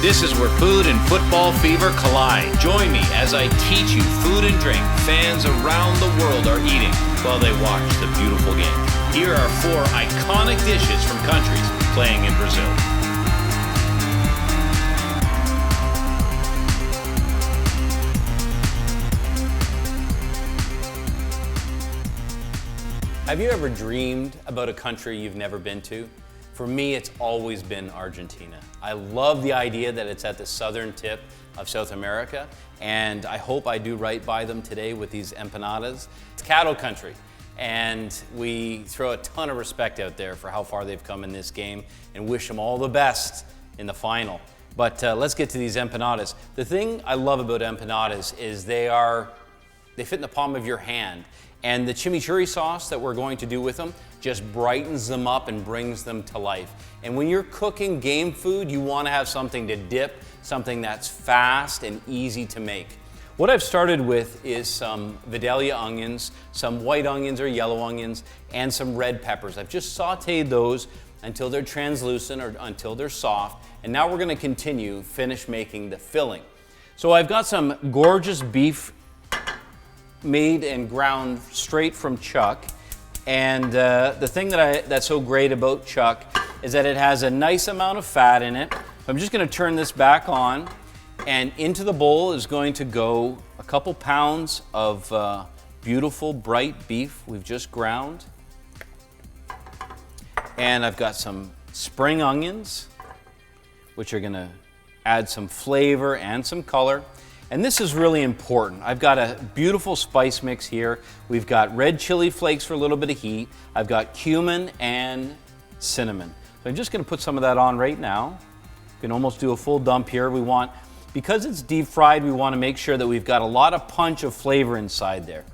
This is where food and football fever collide. Join me as I teach you food and drink fans around the world are eating while they watch the beautiful game. Here are 4 iconic dishes from countries playing in Brazil. Have you ever dreamed about a country you've never been to? For me, it's always been Argentina. I love the idea that it's at the southern tip of South America, and I hope I do right by them today with these empanadas. It's cattle country, and we throw a ton of respect out there for how far they've come in this game and wish them all the best in the final. But let's get to these empanadas. The thing I love about empanadas is they fit in the palm of your hand. And the chimichurri sauce that we're going to do with them just brightens them up and brings them to life. And when you're cooking game food, you want to have something to dip, something that's fast and easy to make. What I've started with is some Vidalia onions, some white onions or yellow onions, and some red peppers. I've just sauteed those until they're translucent or until they're soft. And now we're going to finish making the filling. So I've got some gorgeous beef made and ground straight from chuck, and the thing that's so great about chuck is that it has a nice amount of fat in it. I'm just going to turn this back on, and into the bowl is going to go a couple pounds of beautiful bright beef we've just ground, and I've got some spring onions which are going to add some flavor and some color. And this is really important. I've got a beautiful spice mix here. We've got red chili flakes for a little bit of heat. I've got cumin and cinnamon. So I'm just gonna put some of that on right now. You can almost do a full dump here. Because it's deep fried, we wanna make sure that we've got a lot of punch of flavor inside there.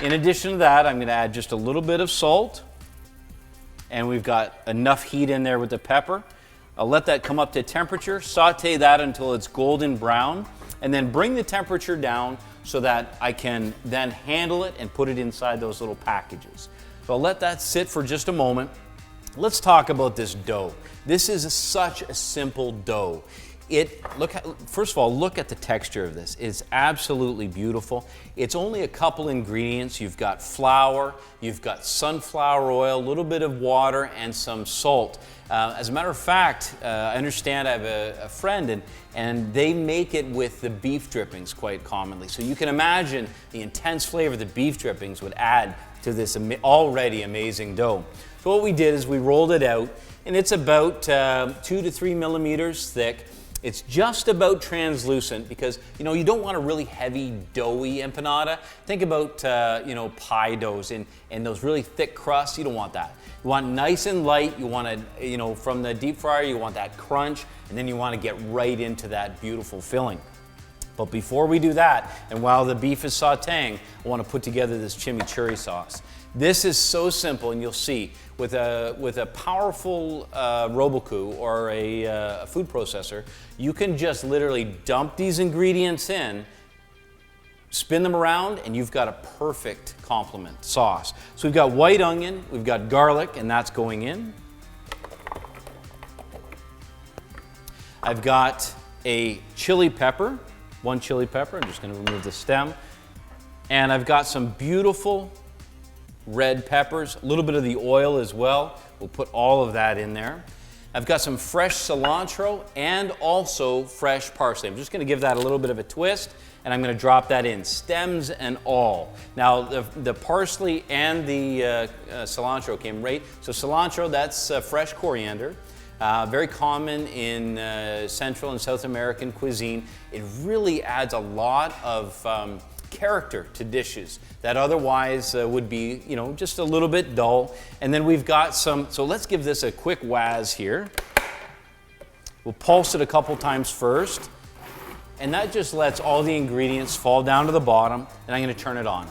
In addition to that, I'm gonna add just a little bit of salt, and we've got enough heat in there with the pepper. I'll let that come up to temperature, saute that until it's golden brown, and then bring the temperature down so that I can then handle it and put it inside those little packages. So I'll let that sit for just a moment. Let's talk about this dough. This is such a simple dough. First of all, look at the texture of this. It's absolutely beautiful. It's only a couple ingredients. You've got flour, you've got sunflower oil, a little bit of water, and some salt. As a matter of fact, I understand I have a friend, and they make it with the beef drippings quite commonly. So you can imagine the intense flavor the beef drippings would add to this already amazing dough. So what we did is we rolled it out, and it's about 2 to 3 millimeters thick. It's just about translucent because, you don't want a really heavy, doughy empanada. Think about, pie doughs and those really thick crusts. You don't want that. You want nice and light. You want to, from the deep fryer, you want that crunch, and then you want to get right into that beautiful filling. But before we do that, and while the beef is sauteing, I want to put together this chimichurri sauce. This is so simple, and you'll see, with a powerful Robotcou or a food processor, you can just literally dump these ingredients in, spin them around, and you've got a perfect complement sauce. So we've got white onion, we've got garlic, and that's going in. I've got a chili pepper, 1 chili pepper. I'm just going to remove the stem. And I've got some beautiful red peppers, a little bit of the oil as well. We'll put all of that in there. I've got some fresh cilantro and also fresh parsley. I'm just going to give that a little bit of a twist, and I'm going to drop that in, stems and all. Now, the parsley and the cilantro came right. So cilantro, that's fresh coriander. Very common in Central and South American cuisine. It really adds a lot of character to dishes that otherwise would be, just a little bit dull. And then we've got so let's give this a quick whiz here. We'll pulse it a couple times first, and that just lets all the ingredients fall down to the bottom, and I'm going to turn it on.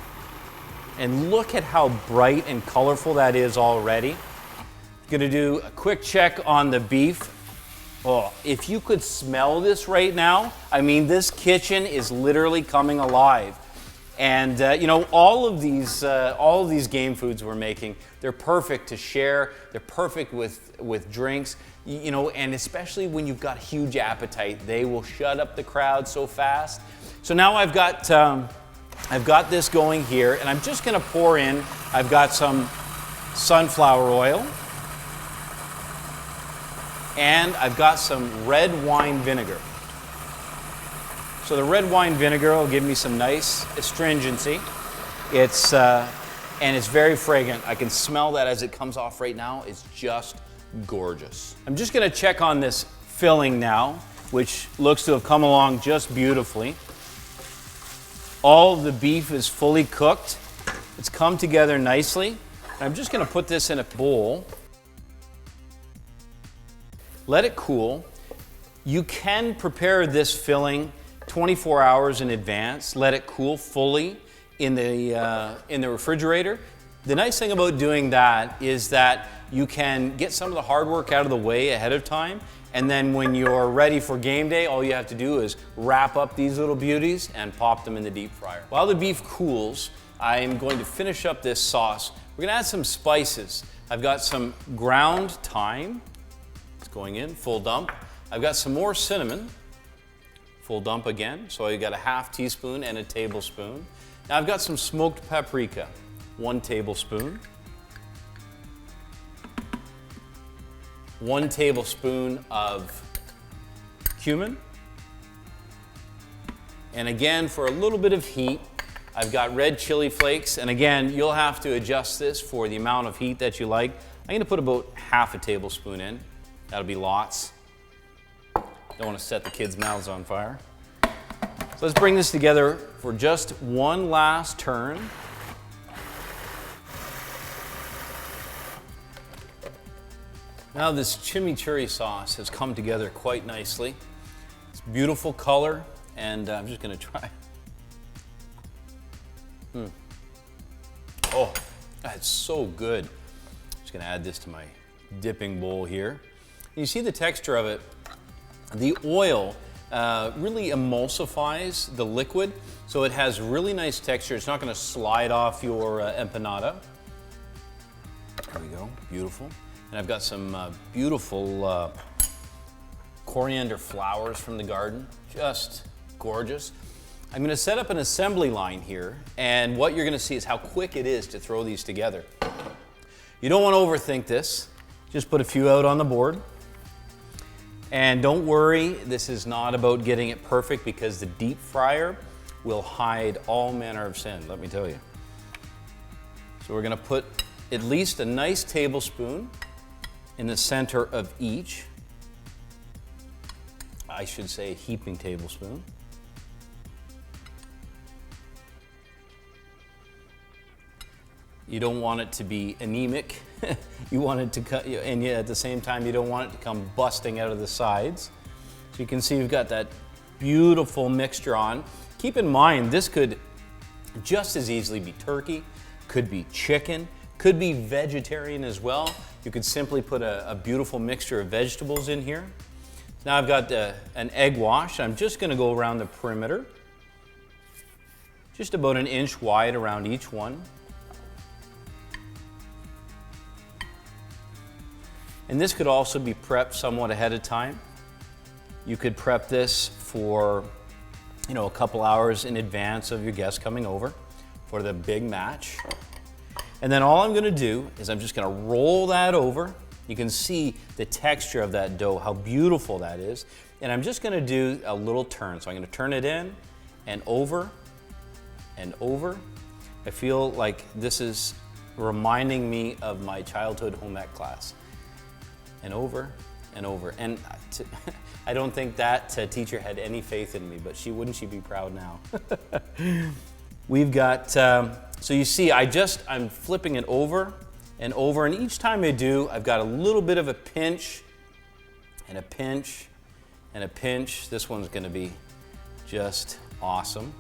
And look at how bright and colorful that is already. Going to do a quick check on the beef. Oh, if you could smell this right now, this kitchen is literally coming alive. And all of these game foods we're making, they're perfect to share. They're perfect with drinks. You know, and especially when you've got huge appetite, they will shut up the crowd so fast. So now I've got this going here, and I'm just going to pour in. I've got some sunflower oil, and I've got some red wine vinegar. So the red wine vinegar will give me some nice astringency. And it's very fragrant. I can smell that as it comes off right now. It's just gorgeous. I'm just gonna check on this filling now, which looks to have come along just beautifully. All of the beef is fully cooked. It's come together nicely. I'm just gonna put this in a bowl. Let it cool. You can prepare this filling 24 hours in advance. Let it cool fully in the refrigerator. The nice thing about doing that is that you can get some of the hard work out of the way ahead of time, and then when you're ready for game day, all you have to do is wrap up these little beauties and pop them in the deep fryer. While the beef cools, I'm going to finish up this sauce. We're gonna add some spices. I've got some ground thyme. It's going in, full dump. I've got some more cinnamon, full dump again. So I've got a half teaspoon and a tablespoon. Now I've got some smoked paprika, 1 tablespoon. 1 tablespoon of cumin. And again, for a little bit of heat, I've got red chili flakes. And again, you'll have to adjust this for the amount of heat that you like. I'm gonna put about half a tablespoon in. That'll be lots. Don't wanna set the kids' mouths on fire. So let's bring this together for just one last turn. Now this chimichurri sauce has come together quite nicely. It's beautiful color, and I'm just gonna try. Oh, that's so good. Just gonna add this to my dipping bowl here. You see the texture of it. The oil really emulsifies the liquid, so it has really nice texture. It's not gonna slide off your empanada. There we go, beautiful. And I've got some beautiful coriander flowers from the garden, just gorgeous. I'm gonna set up an assembly line here, and what you're gonna see is how quick it is to throw these together. You don't wanna overthink this. Just put a few out on the board. And don't worry, this is not about getting it perfect, because the deep fryer will hide all manner of sin, let me tell you. So we're gonna put at least a nice tablespoon in the center of each. I should say a heaping tablespoon. You don't want it to be anemic. You want it to cut, and yet at the same time, you don't want it to come busting out of the sides. So you can see you've got that beautiful mixture on. Keep in mind, this could just as easily be turkey, could be chicken, could be vegetarian as well. You could simply put a beautiful mixture of vegetables in here. Now I've got an egg wash. I'm just gonna go around the perimeter, just about 1 inch wide around each one. And this could also be prepped somewhat ahead of time. You could prep this for, a couple hours in advance of your guests coming over for the big match. And then all I'm gonna do is I'm just gonna roll that over. You can see the texture of that dough, how beautiful that is. And I'm just gonna do a little turn. So I'm gonna turn it in and over and over. I feel like this is reminding me of my childhood home ec class. And over and over. And I don't think that teacher had any faith in me, but wouldn't she be proud now? We've got, so you see, I'm flipping it over and over, and each time I do, I've got a little bit of a pinch, and a pinch, and a pinch. This one's gonna be just awesome.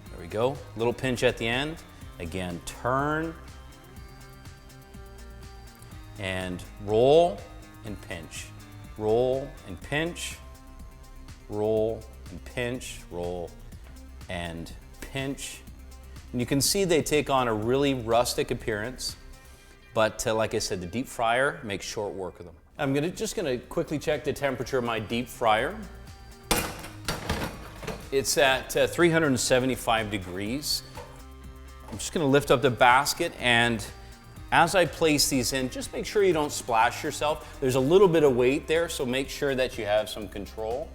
There we go, little pinch at the end. Again, turn, and roll and pinch, roll and pinch, roll and pinch, roll and pinch. And you can see they take on a really rustic appearance, but like I said, the deep fryer makes short work of them. I'm just gonna quickly check the temperature of my deep fryer. It's at 375 degrees. I'm just gonna lift up the basket, and as I place these in, just make sure you don't splash yourself. There's a little bit of weight there, so make sure that you have some control.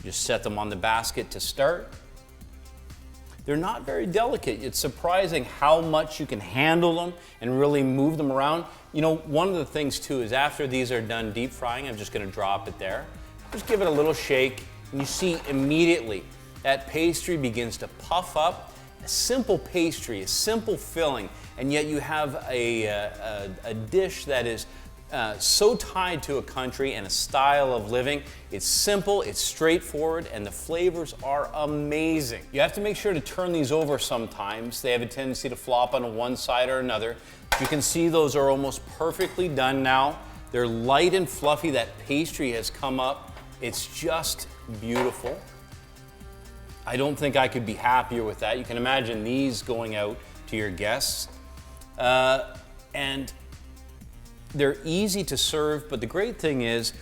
Just set them on the basket to start. They're not very delicate. It's surprising how much you can handle them and really move them around. You know, one of the things too is after these are done deep frying, I'm just gonna drop it there. Just give it a little shake, and you see immediately that pastry begins to puff up. A simple pastry, a simple filling, and yet you have a dish that is so tied to a country and a style of living. It's simple, it's straightforward, and the flavors are amazing. You have to make sure to turn these over sometimes. They have a tendency to flop on one side or another. You can see those are almost perfectly done now. They're light and fluffy. That pastry has come up. It's just beautiful. I don't think I could be happier with that. You can imagine these going out to your guests. And they're easy to serve, but the great thing is,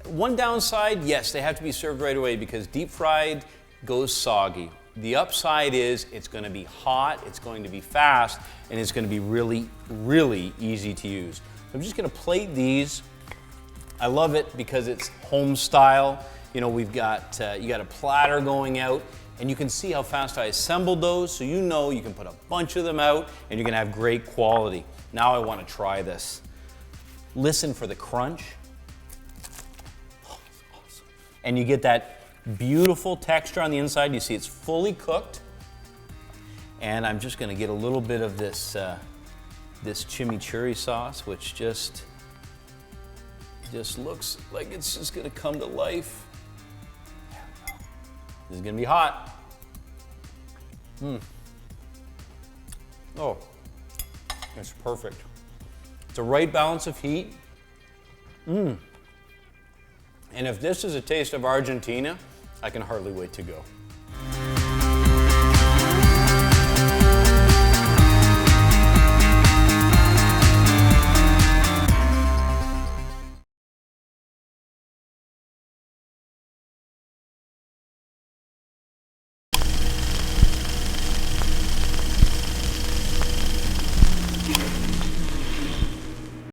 one downside, yes, they have to be served right away because deep fried goes soggy. The upside is it's going to be hot, it's going to be fast, and it's going to be really, really easy to use. So I'm just going to plate these. I love it because it's home style. You know, we've got, you got a platter going out, and you can see how fast I assembled those, so you know you can put a bunch of them out, and you're going to have great quality. Now I want to try this. Listen for the crunch. Oh, awesome. And you get that beautiful texture on the inside. You see it's fully cooked. And I'm just gonna get a little bit of this, this chimichurri sauce, which just looks like it's just gonna come to life. This is gonna be hot. Oh, it's perfect. It's a right balance of heat. And if this is a taste of Argentina, I can hardly wait to go.